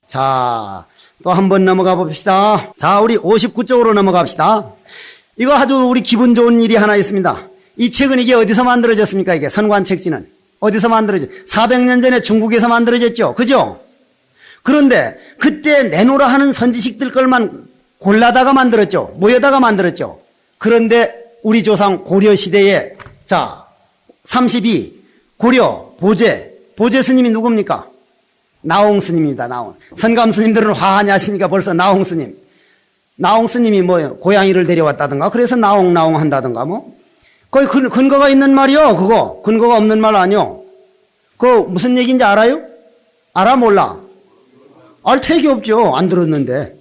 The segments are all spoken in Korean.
자, 또 한 번 넘어가 봅시다. 자, 우리 59쪽으로 넘어갑시다. 이거 아주 우리 기분 좋은 일이 하나 있습니다. 이 책은 이게 어디서 만들어졌습니까? 이게 선관책지는. 어디서 만들어졌죠? 400년 전에 중국에서 만들어졌죠. 그죠? 그런데 그때 내놓으라 하는 선지식들 걸만 골라다가 만들었죠. 모여다가 만들었죠. 그런데 우리 조상 고려 시대에 자 32 고려 보제 스님이 누굽니까? 나홍 스님입니다. 나홍. 선감 스님들은 화하냐 하시니까 벌써 나홍 스님. 나홍 스님이 뭐예요? 고양이를 데려왔다든가 그래서 나홍 한다든가 뭐. 거기 근거가 있는 말이요. 그거 근거가 없는 말 아니요. 그거 무슨 얘기인지 알아요? 알아 몰라? 알 택이 없죠. 안 들었는데.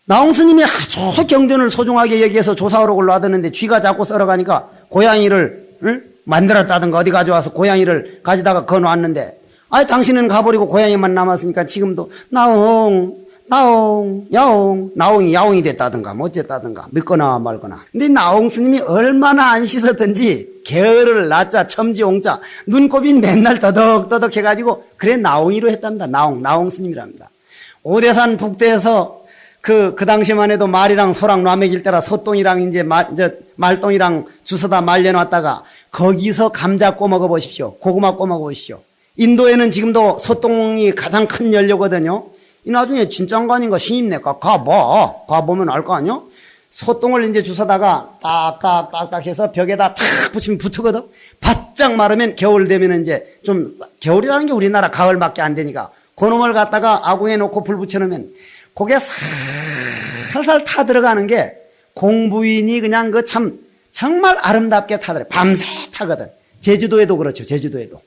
나홍 스님이 아주 경전을 소중하게 여기에서 조사하러 올라왔는데 쥐가 자꾸 썰어가니까 고양이를 만들었다든가 어디 가져와서 고양이를 가지다가 거놓았는데 아이 당신은 가버리고 고양이만 남았으니까 지금도 나홍 나홍이 야옹이 됐다든가 뭐 어쨌다든가 믿거나 말거나. 근데 나홍 스님이 얼마나 안 씻었던지 게으를 나자 첨지옹자 눈곱이 맨날 더덕더덕 해가지고 그래 나홍이로 했답니다. 나홍 스님이랍니다. 오대산 북대에서 그 당시만 해도 말이랑 소랑 놔먹일 때라 소똥이랑 이제 말똥이랑 주워다 말려놨다가 거기서 감자 꼬먹어 보십시오. 고구마 꼬먹어 보십시오. 인도에는 지금도 소똥이 가장 큰 연료거든요. 이 나중에 진짠가 아닌가 신임내가 가보면 알 거 아니요? 소똥을 이제 주워다가 딱딱딱딱 해서 벽에다 탁 붙이면 붙거든. 바짝 마르면 겨울 되면 이제 좀 겨울이라는 게 우리나라 가을밖에 안 되니까 그놈을 갖다가 아궁에 놓고 불 붙여놓으면 고개 살살 타 들어가는 게 공부인이 그냥 그 참 정말 아름답게 타더래. 밤새 타거든. 제주도에도 그렇죠. 제주도에도.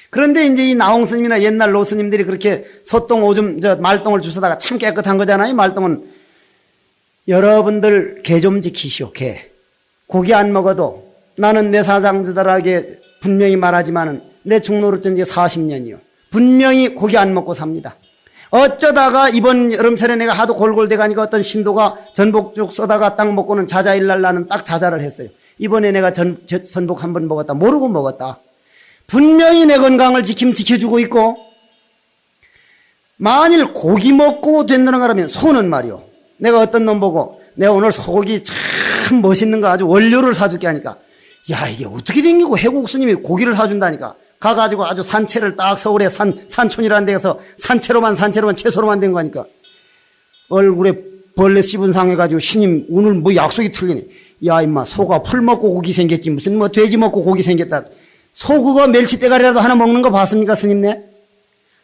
그런데 이제 이 나홍 스님이나 옛날 노스님들이 그렇게 소똥 오줌 말똥을 주워다가 참 깨끗한 거잖아요. 말똥은 여러분들 개 좀 지키시오. 개. 고기 안 먹어도 나는 내 사장들에게 분명히 말하지만은 내 중노릇된 지 40년이요. 분명히 고기 안 먹고 삽니다. 어쩌다가 이번 여름철에 내가 하도 골골대 가니까 어떤 신도가 전복죽 쏘다가 딱 먹고는 자자일날 나는 딱 자자를 했어요. 이번에 내가 전복 한 번 먹었다. 모르고 먹었다. 분명히 내 건강을 지켜주고 있고 만일 고기 먹고 된다는 거라면 소는 말이요. 내가 어떤 놈 보고 내가 오늘 소고기 참 멋있는 거 아주 원료를 사줄게 하니까 야 이게 어떻게 생기고 해국 스님이 고기를 사준다니까. 가가지고 아주 산채를 딱 서울에 산촌이라는 데에서 산채로만 채소로만 된 거니까 얼굴에 벌레 씹은 상해가지고 스님 오늘 뭐 약속이 틀리니 야 임마 소가 풀 먹고 고기 생겼지 무슨 뭐 돼지 먹고 고기 생겼다. 소 그거 멸치 대가리라도 하나 먹는 거 봤습니까 스님네?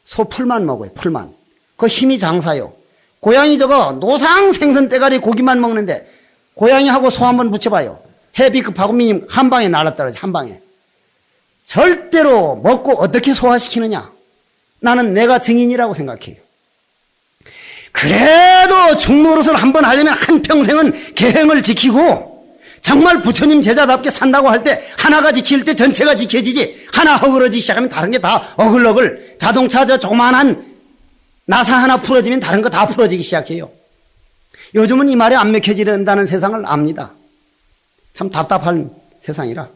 소 풀만 먹어요. 풀만. 그거 힘이 장사요. 고양이 저거 노상 생선 대가리 고기만 먹는데 고양이하고 소 한번 붙여봐요. 해비급 박은미님 한 방에 날아떨어져. 한 방에. 절대로 먹고 어떻게 소화시키느냐. 나는 내가 증인이라고 생각해요. 그래도 중노릇을 한번 하려면 한평생은 계행을 지키고 정말 부처님 제자답게 산다고 할 때 하나가 지킬 때 전체가 지켜지지 하나 허그러지기 시작하면 다른 게 다 어글어글 자동차 저 조그만한 나사 하나 풀어지면 다른 거 다 풀어지기 시작해요. 요즘은 이 말이 안 맥혀진다는 세상을 압니다. 참 답답한 세상이라.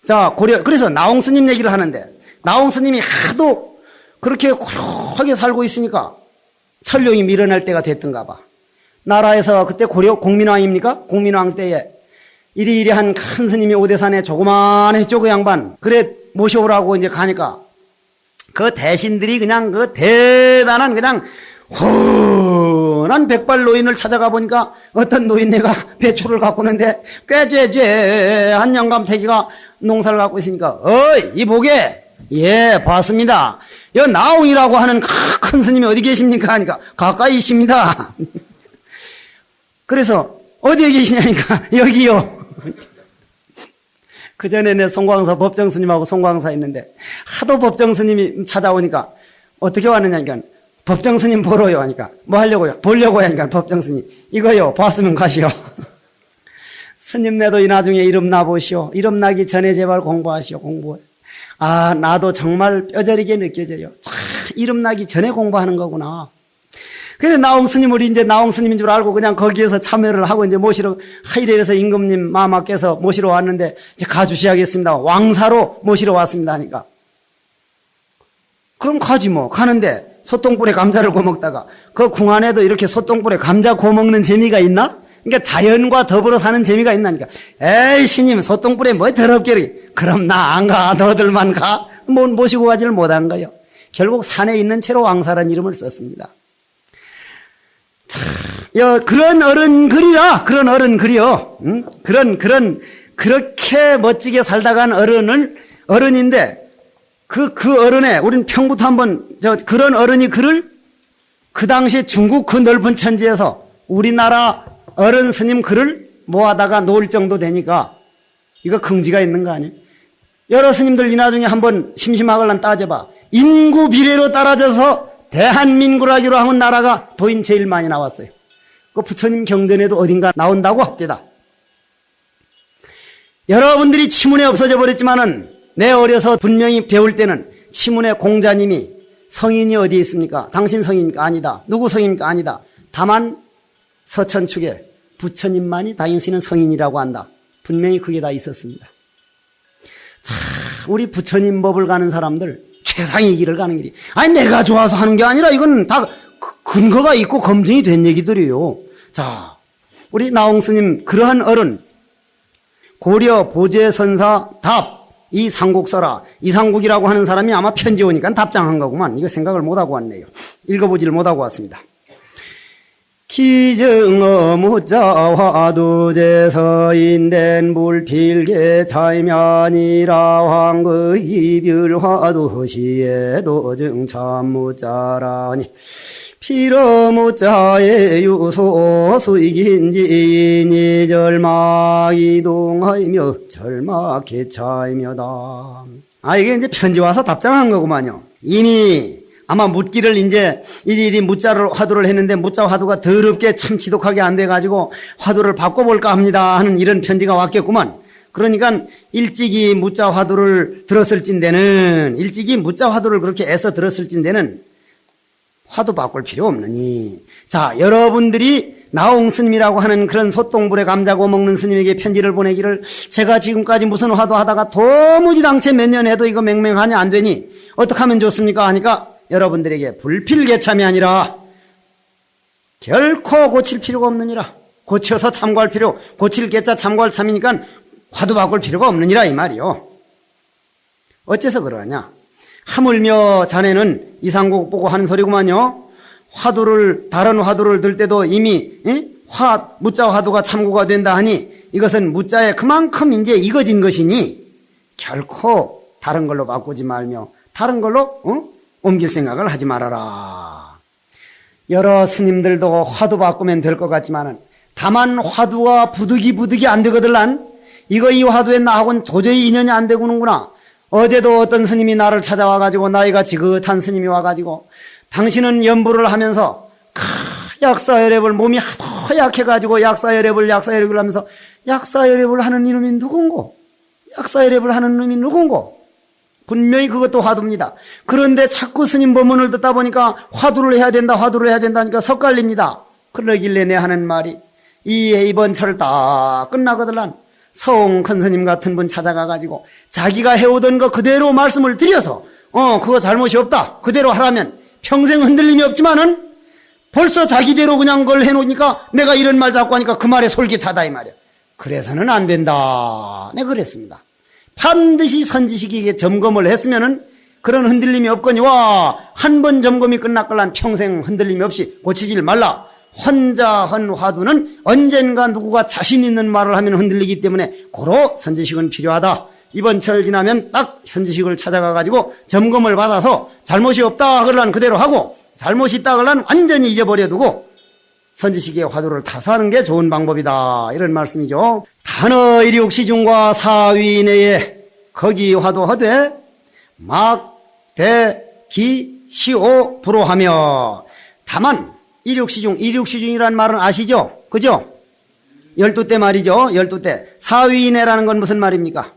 자, 그래서 나홍 스님 얘기를 하는데 나홍 스님이 하도 그렇게 고요하게 살고 있으니까 천룡이 밀어낼 때가 됐던가 봐. 나라에서 그때 고려 공민왕입니까? 공민왕 때에 이리이리한 큰 스님이 오대산에 조그만했죠, 그 양반. 그래 모셔오라고 이제 가니까 그 대신들이 그냥 그 대단한 그냥 훤한 백발 노인을 찾아가 보니까 어떤 노인네가 배추를 갖고 오는데 꾀죄죄한 영감태기가 농사를 갖고 있으니까 어이 이보게 예 봤습니다. 여 나홍이라고 하는 큰 스님이 어디 계십니까 하니까 가까이 있습니다. 그래서 어디에 계시냐니까 여기요. 그 전에 내 송광사 법정 스님하고 송광사 있는데 하도 법정 스님이 찾아오니까 어떻게 왔느냐니까 법정 스님 보러요 하니까 뭐 하려고요? 보려고 하니까 법정 스님 이거요 봤으면 가시오. 스님네도 이 나중에 이름 나보시오. 이름 나기 전에 제발 공부하시오. 공부해. 아 나도 정말 뼈저리게 느껴져요. 참 이름 나기 전에 공부하는 거구나. 그래서 나홍 스님을 이제 나홍 스님인 줄 알고 그냥 거기에서 참여를 하고 이제 모시러 하이레에서 임금님 마마께서 모시러 왔는데 이제 가주셔야겠습니다. 왕사로 모시러 왔습니다 하니까 그럼 가지 뭐. 가는데 소똥불에 감자를 구워 먹다가 그 궁 안에도 이렇게 소똥불에 감자 구워 먹는 재미가 있나? 그러니까 자연과 더불어 사는 재미가 있나니까. 에이 스님 소똥불에 뭐 더럽게 그럼 나 안 가. 너들만 가. 모시고 가지를 못한 거요. 결국 산에 있는 채로 왕사라는 이름을 썼습니다. 자, 그런 어른 그리라. 그런 어른 그려. 응? 그렇게 멋지게 살다 간 어른인데 그 어른의 우린 평부터 한번 그런 어른이 글을 그 당시 중국 그 넓은 천지에서 우리나라 어른 스님 글을 모아다가 놓을 정도 되니까 이거 긍지가 있는 거 아니에요? 여러 스님들 이 나중에 한번 심심하걸란 따져봐. 인구 비례로 따라져서 대한민국이라고 하는 나라가 도인 제일 많이 나왔어요. 그 부처님 경전에도 어딘가 나온다고 합니다. 여러분들이 치문에 없어져 버렸지만은 내 어려서 분명히 배울 때는 치문의 공자님이 성인이 어디에 있습니까? 당신 성인입니까? 아니다. 누구 성인입니까? 아니다. 다만 서천축에 부처님만이 당신은 성인이라고 한다. 분명히 그게 다 있었습니다. 자, 우리 부처님 법을 가는 사람들 최상의 길을 가는 길이 아니 내가 좋아서 하는 게 아니라 이건 다 근거가 있고 검증이 된 얘기들이에요. 자, 우리 나홍 스님 그러한 어른 고려 보제선사 답 이상국 써라. 이상국이라고 하는 사람이 아마 편지 오니까 답장한 거구만. 이거 생각을 못하고 왔네요. 읽어보지를 못하고 왔습니다. 기증어 무자 화두제서인된 불필계 차이면이라 황그 이별 화두시에도 증참무자라니 피로무자의 유소 수익인지인이 절막이동하이며 절막개차이며다. 이게 이제 편지 와서 답장한 거구만요. 이미 아마 묻기를 이제 일일이 무자를 화두를 했는데 무자 화두가 더럽게 참 지독하게 안 돼가지고 화두를 바꿔볼까 합니다 하는 이런 편지가 왔겠구만. 그러니까 일찍이 무자 화두를 들었을진데는 일찍이 무자 화두를 그렇게 애써 들었을진데는 화두 바꿀 필요 없느니. 자, 여러분들이 나홍 스님이라고 하는 그런 소똥불에 감자 구워 먹는 스님에게 편지를 보내기를 제가 지금까지 무슨 화두 하다가 도무지당체 몇 년 해도 이거 맹맹하냐 안 되니 어떻게 하면 좋습니까 하니까 여러분들에게 불필개참이 아니라 결코 고칠 필요가 없느니라. 고쳐서 참고할 필요, 고칠 개자 참고할 참이니까 화두 바꿀 필요가 없느니라 이 말이요. 어째서 그러냐. 하물며 자네는 이상국 보고 하는 소리구만요. 다른 화두를 들 때도 이미 무자 화두가 참고가 된다 하니 이것은 무자에 그만큼 이제 익어진 것이니 결코 다른 걸로 바꾸지 말며 다른 걸로 옮길 생각을 하지 말아라. 여러 스님들도 화두 바꾸면 될 것 같지만은 다만 화두가 부득이 안 되거들란 이거 이 화두에 나하고는 도저히 인연이 안 되고는구나. 어제도 어떤 스님이 나를 찾아와가지고 나이가 지긋한 스님이 와가지고 당신은 연부를 하면서 약사혈액을 몸이 하도 약해가지고 약사혈액을 하면서 약사혈액을 하는 이놈이 누군고? 약사혈액을 하는 놈이 누군고? 분명히 그것도 화두입니다. 그런데 자꾸 스님 법문을 듣다 보니까 화두를 해야 된다 하니까 섞갈립니다. 그러길래 내 하는 말이 이번 철 딱 끝나거들란 서홍 큰 스님 같은 분 찾아가가지고 자기가 해오던 거 그대로 말씀을 드려서 그거 잘못이 없다 그대로 하라면 평생 흔들림이 없지만은 벌써 자기대로 그냥 그걸 해놓으니까 내가 이런 말 자꾸 하니까 그 말에 솔깃하다 이 말이야. 그래서는 안 된다. 내가 그랬습니다. 반드시 선지식에게 점검을 했으면은 그런 흔들림이 없거니와 한 번 점검이 끝났걸란 평생 흔들림이 없이 고치질 말라. 혼자 한 화두는 언젠가 누구가 자신 있는 말을 하면 흔들리기 때문에 고로 선지식은 필요하다. 이번 철 지나면 딱 선지식을 찾아가가지고 점검을 받아서 잘못이 없다 그러려면 그대로 하고 잘못이 있다 그러려면 완전히 잊어버려두고 선지식의 화두를 타사하는 게 좋은 방법이다. 이런 말씀이죠. 단어 일육시중과 사위 내에 거기 화두하되 막, 대, 기, 시오, 불호하며 다만 일육시중이라는 말은 아시죠? 그죠? 12대 말이죠. 12대. 사위내라는 건 무슨 말입니까?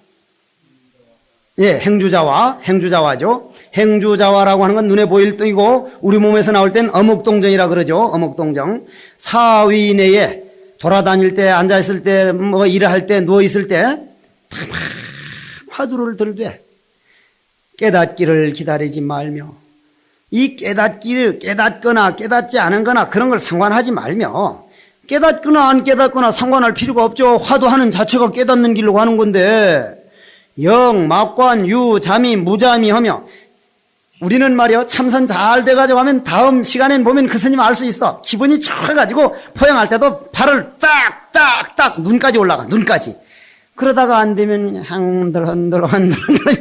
예, 행주자화죠. 행주자화라고 하는 건 눈에 보일 뚱이고 우리 몸에서 나올 땐 어묵동정이라 그러죠. 어묵동정. 사위내에 돌아다닐 때, 앉아있을 때, 일을 할 때, 누워있을 때 다만 화두를 들되 깨닫기를 기다리지 말며 이 깨닫기를 깨닫거나 깨닫지 않은거나 그런 걸 상관하지 말며 깨닫거나 안 깨닫거나 상관할 필요가 없죠. 화두하는 자체가 깨닫는 길로 가는 건데 영, 막관, 유, 자미, 무자미 하며 우리는 말이요 참선 잘 돼가지고 하면 다음 시간엔 보면 그 스님 알 수 있어. 기분이 좋아가지고 포용할 때도 발을 딱 눈까지 올라가. 눈까지. 그러다가 안 되면 흔들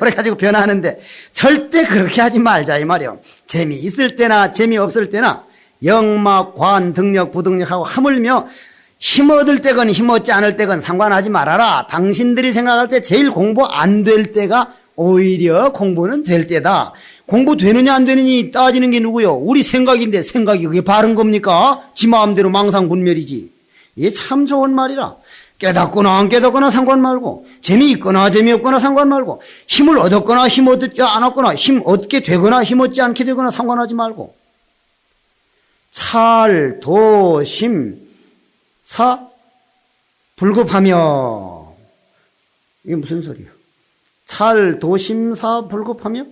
이래 가지고 변하는데 절대 그렇게 하지 말자 이 말이요. 재미있을 때나 재미없을 때나 영막, 관, 등력, 부등력하고 하물며 힘 얻을 때건 힘 얻지 않을 때건 상관하지 말아라. 당신들이 생각할 때 제일 공부 안 될 때가 오히려 공부는 될 때다. 공부 되느냐 안 되느냐 따지는 게 누구요? 우리 생각인데 생각이 그게 바른 겁니까? 지 마음대로 망상분멸이지. 이게 참 좋은 말이라. 깨닫거나 안 깨닫거나 상관 말고 재미있거나 재미없거나 상관 말고 힘을 얻었거나 힘 얻지 않았거나 힘 얻게 되거나 힘 얻지 않게 되거나 상관하지 말고 찰, 도, 심, 사, 불급하며 이게 무슨 소리야? 찰, 도, 심, 사, 불급하며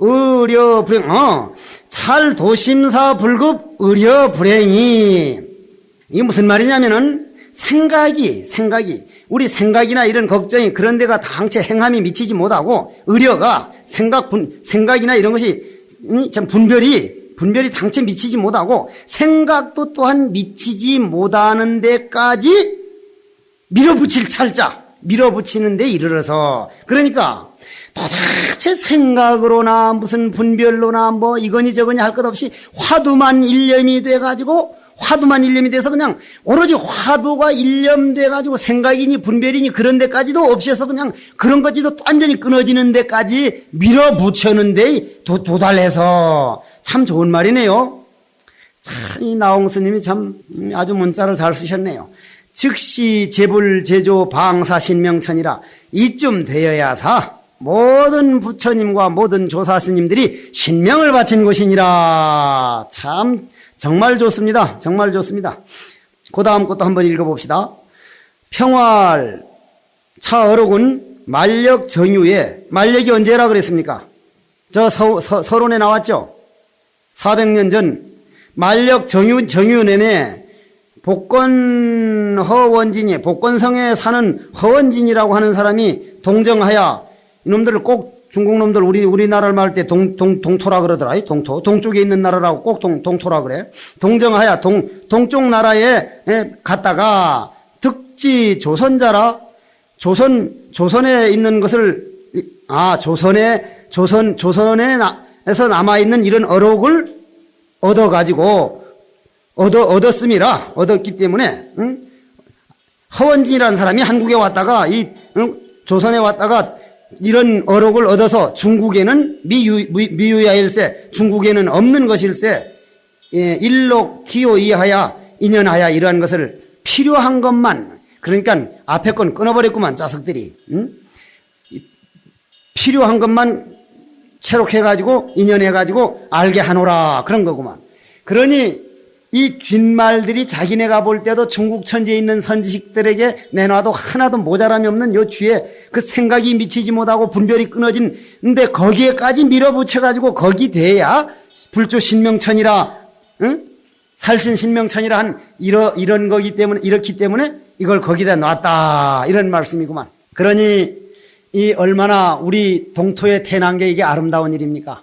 의려, 불행, 찰, 도, 심, 사, 불급, 의려, 불행이 이게 무슨 말이냐면은 생각이 우리 생각이나 이런 걱정이 그런 데가 당체 행함이 미치지 못하고 의려가 생각이나 이런 것이 참 분별이 당체 미치지 못하고 생각도 또한 미치지 못하는 데까지 밀어붙일 찰자 밀어붙이는 데 이르러서 그러니까 도대체 생각으로나 무슨 분별로나 뭐 이거니 저거니 할 것 없이 화두만 일념이 돼서 그냥 오로지 화두가 일념돼가지고 생각이니 분별이니 그런 데까지도 없이 해서 그냥 그런 것지도 완전히 끊어지는 데까지 밀어붙였는데 도달해서 참 좋은 말이네요. 참 이 나홍 스님이 참 아주 문자를 잘 쓰셨네요. 즉시 제불 제조 방사 신명천이라 이쯤 되어야사 모든 부처님과 모든 조사 스님들이 신명을 바친 것이니라. 참 정말 좋습니다. 정말 좋습니다. 그 다음 것도 한번 읽어봅시다. 평활 차어록은 만력 정유에 만력이 언제라 그랬습니까? 저 서론에 나왔죠. 400년 전 만력 정유 내내 복권허원진이 복권성에 사는 허원진이라고 하는 사람이 동정하여 이놈들을 꼭 중국 놈들 우리나라를 말할 때 동토라 그러더라. 동토. 동쪽에 있는 나라라고 꼭 동토라 그래. 동정하여 동쪽 나라에 갔다가 득지 조선자라 조선에 있는 것을 조선에서 남아 있는 이런 어록을 얻었기 때문에 허원진이라는 사람이 한국에 왔다가 조선에 왔다가 이런 어록을 얻어서 중국에는 미유야일세 중국에는 없는 것일세 일록 기호 이하야 인연하야 이러한 것을 필요한 것만 그러니까 앞에 건 끊어버렸구만 자석들이 필요한 것만 체록해가지고 인연해가지고 알게 하노라 그런 거구만. 그러니 이 뒷말들이 자기네가 볼 때도 중국 천지에 있는 선지식들에게 내놔도 하나도 모자람이 없는 요 뒤에 그 생각이 미치지 못하고 분별이 끊어진 근데 거기에까지 밀어붙여가지고 거기 돼야 불조 신명천이라 살신 신명천이라 한 이런 거기 때문에 이렇기 때문에 이걸 거기다 놨다 이런 말씀이구만. 그러니 이 얼마나 우리 동토에 태어난 게 이게 아름다운 일입니까?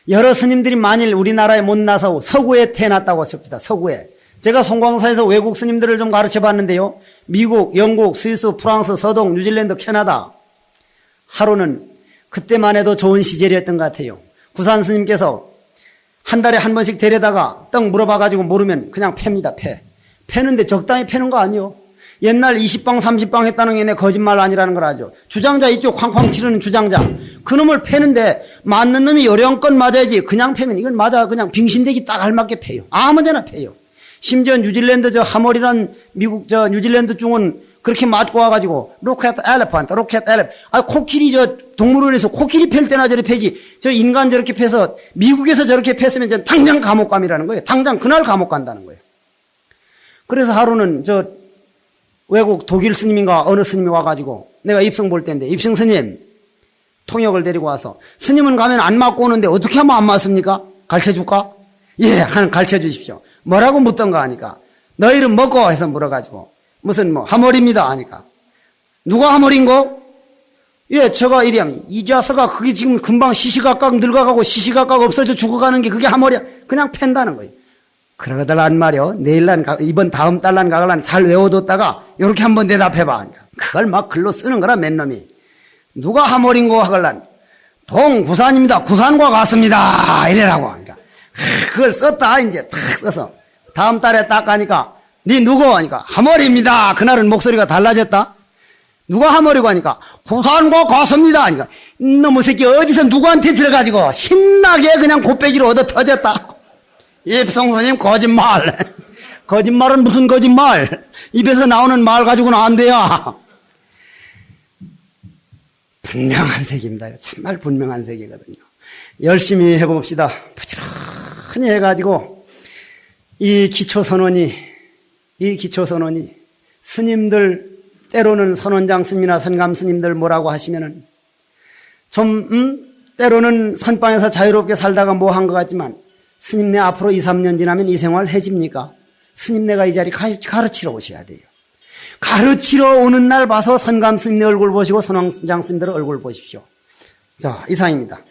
여러 스님들이 만일 우리나라에 못 나서 서구에 태어났다고 칩시다. 서구에. 제가 송광사에서 외국 스님들을 좀 가르쳐 봤는데요. 미국, 영국, 스위스, 프랑스, 서동, 뉴질랜드, 캐나다. 하루는 그때만 해도 좋은 시절이었던 것 같아요. 구산 스님께서 한 달에 한 번씩 데려다가 떡 물어봐가지고 모르면 그냥 팹니다. 패는데 적당히 패는 거 아니요. 옛날 20방 30방 했다는 게 내 거짓말 아니라는 걸 아죠. 주장자 이쪽 쾅쾅 치르는 주장자 그놈을 패는데 맞는 놈이 요령껏 맞아야지. 그냥 패면 이건 맞아 그냥 빙신대기 딱 알맞게 패요. 아무데나 패요. 심지어 뉴질랜드 저 하몰이란 미국 저 뉴질랜드 중은 그렇게 맞고 와가지고 로켓 엘레펀트 코끼리 저 동물원에서 코끼리 팰 때나 저렇게 패지 저 인간 저렇게 패서 미국에서 저렇게 팼으면 전 당장 감옥 감이라는 거예요. 당장 그날 감옥 간다는 거예요. 그래서 하루는 저 외국 독일 스님인가 어느 스님이 와가지고 내가 입성 볼 때인데 입성 스님 통역을 데리고 와서 스님은 가면 안 맞고 오는데 어떻게 하면 안 맞습니까? 가르쳐줄까? 예, 가르쳐 주십시오. 뭐라고 묻던가 하니까 너 이름 뭐고? 해서 물어가지고 무슨 뭐 하머리입니다 하니까 누가 하머리인고? 예, 제가 이리하면 이 자식아 그게 지금 금방 시시각각 늙어가고 시시각각 없어져 죽어가는 게 그게 하머리야. 그냥 팬다는 거예요. 그러더란 말이요. 이번 다음 달란 가글란 잘 외워뒀다가 요렇게 한번 대답해봐. 하니까 그걸 막 글로 쓰는 거라 맨 놈이. 누가 하머리인고 하글란 동구산입니다. 구산과 같습니다. 이래라고 하니까 그걸 썼다 이제 탁 써서 다음 달에 딱 가니까 니 누구 하니까 하머리입니다. 그날은 목소리가 달라졌다. 누가 하머리고 하니까 구산과 같습니다. 하니까 이놈의 새끼 어디서 누구한테 들어가지고 신나게 그냥 곱빼기로 얻어 터졌다. 입성스님 거짓말. 거짓말은 무슨 거짓말. 입에서 나오는 말 가지고는 안 돼요. 분명한 세계입니다. 참말 분명한 세계거든요. 열심히 해봅시다. 부지런히 해가지고 이 기초선언이 스님들 때로는 선원장 스님이나 선감 스님들 뭐라고 하시면은 때로는 선방에서 자유롭게 살다가 뭐 한 것 같지만 스님네 앞으로 2, 3년 지나면 이 생활 해집니까? 스님네가 이 자리 가르치러 오셔야 돼요. 가르치러 오는 날 봐서 선감 스님네 얼굴 보시고 선왕장 스님들 얼굴 보십시오. 자, 이상입니다.